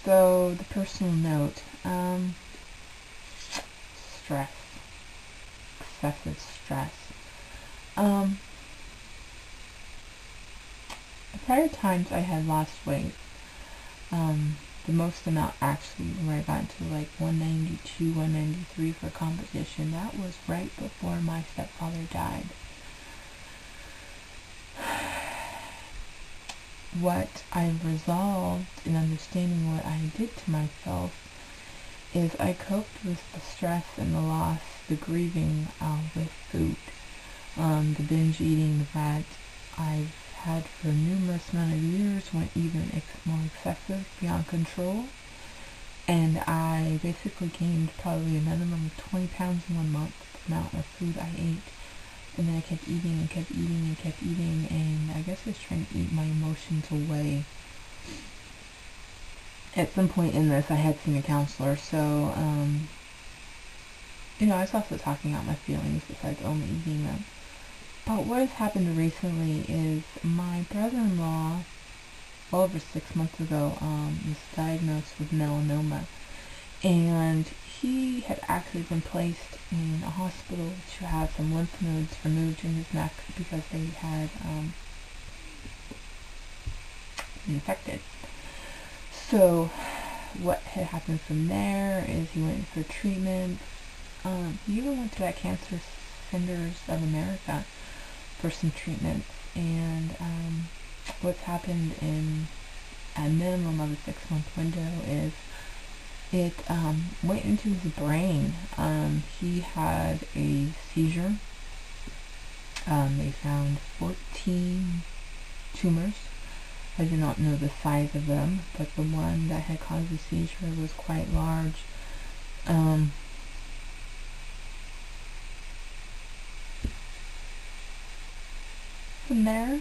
So the personal note, stress, excessive stress. Um, the prior times I had lost weight, the most amount actually where I got to like 192, 193 for competition, that was right before my stepfather died. What I've resolved in understanding what I did to myself is I coped with the stress and the loss, the grieving with food. The binge eating that I've had for a numerous amount of years went even more excessive, beyond control, and I basically gained probably a minimum of 20 pounds in 1 month, the amount of food I ate. And then I kept eating and kept eating and kept eating, and I guess I was trying to eat my emotions away. At some point in this, I had seen a counselor, so, I was also talking out my feelings besides only eating them. But what has happened recently is my brother-in-law, well over 6 months ago, was diagnosed with melanoma. And he had actually been placed in a hospital to have some lymph nodes removed in his neck because they had been infected. So what had happened from there is he went for treatment. He even went to that Cancer Centers of America for some treatments. And what's happened in a minimum of a 6-month window is it went into his brain. He had a seizure. They found 14 tumors. I do not know the size of them, but the one that had caused the seizure was quite large. From there,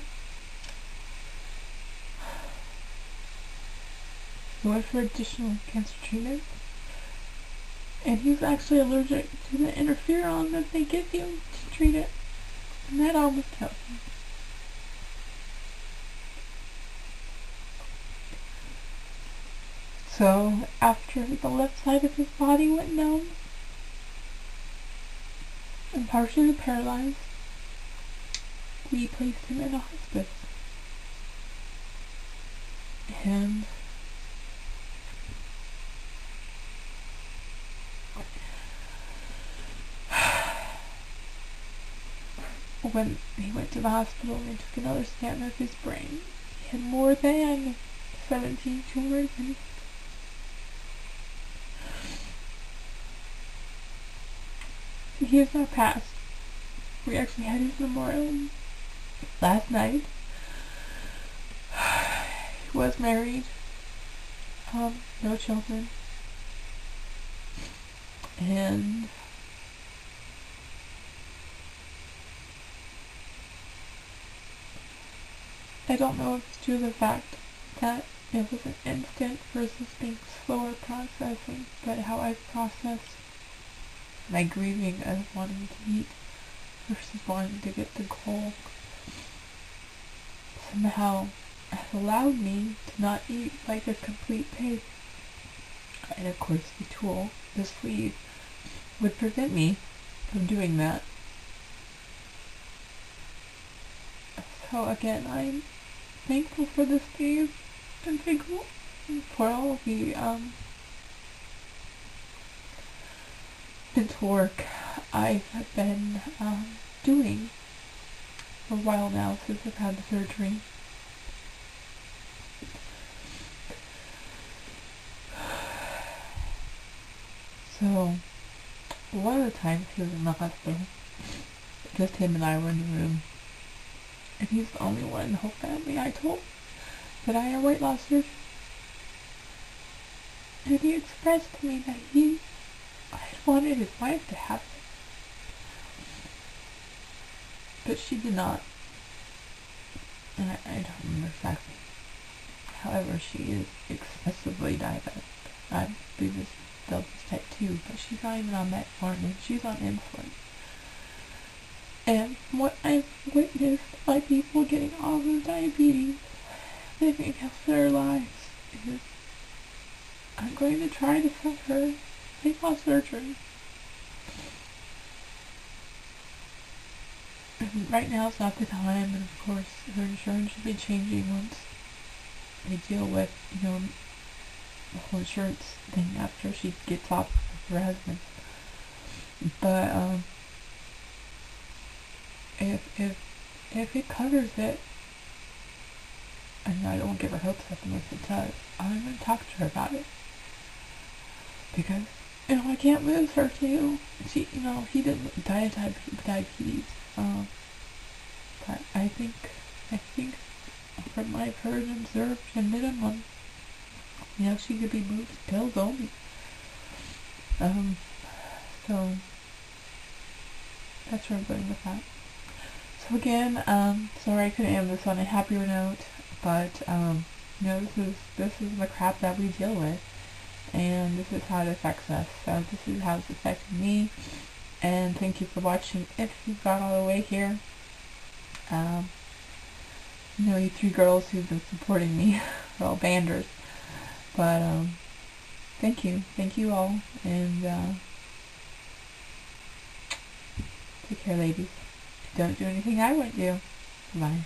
he went for additional cancer treatment, and he was actually allergic to the interferon that they give you to treat it, and that almost killed him. So after the left side of his body went numb and partially paralyzed, we placed him in a hospice. And when he went to the hospital and they took another scan of his brain, he had more than 17 tumors in his. He has now passed. We actually had his memorial last night. He was married, no children, and I don't know if it's due to the fact that it was an instant versus being slower processing, but how I processed my grieving as wanting to eat versus wanting to get the goal somehow has allowed me to not eat like a complete pig. And of course the tool, the sleeve, would prevent me from doing that. So again, I'm thankful for this sleeve and thankful for all the mental work I have been doing for a while now since I've had the surgery. So, one of the times he was in the hospital, just him and I were in the room, and he's the only one in the whole family I told that I had weight loss surgery. And he expressed to me that he had wanted his wife to have it, but she did not. And I don't remember exactly. However, she is excessively diabetic. I believe it's Delta type 2, but she's not even on metformin. She's on insulin. And from what I've witnessed by people getting off of diabetes, living healthier lives, is I'm going to try to send her weight loss surgery. And right now is not the time, and of course her insurance should be changing once they deal with, the whole insurance thing after she gets off with her husband. But if it covers it, and I don't give her hopes up unless it does, I'm gonna talk to her about it because I can't lose her too. She he didn't die of diabetes. But I think from what I've heard and observed, a minimum, she could be moved to pills only. So that's where I'm going with that. So again, sorry I couldn't end this on a happier note, but this is the crap that we deal with, and this is how it affects us. So this is how it's affecting me, and thank you for watching. If you got all the way here, you three girls who've been supporting me are all banders, but thank you all, and take care, ladies. Don't do anything I wouldn't do. Bye.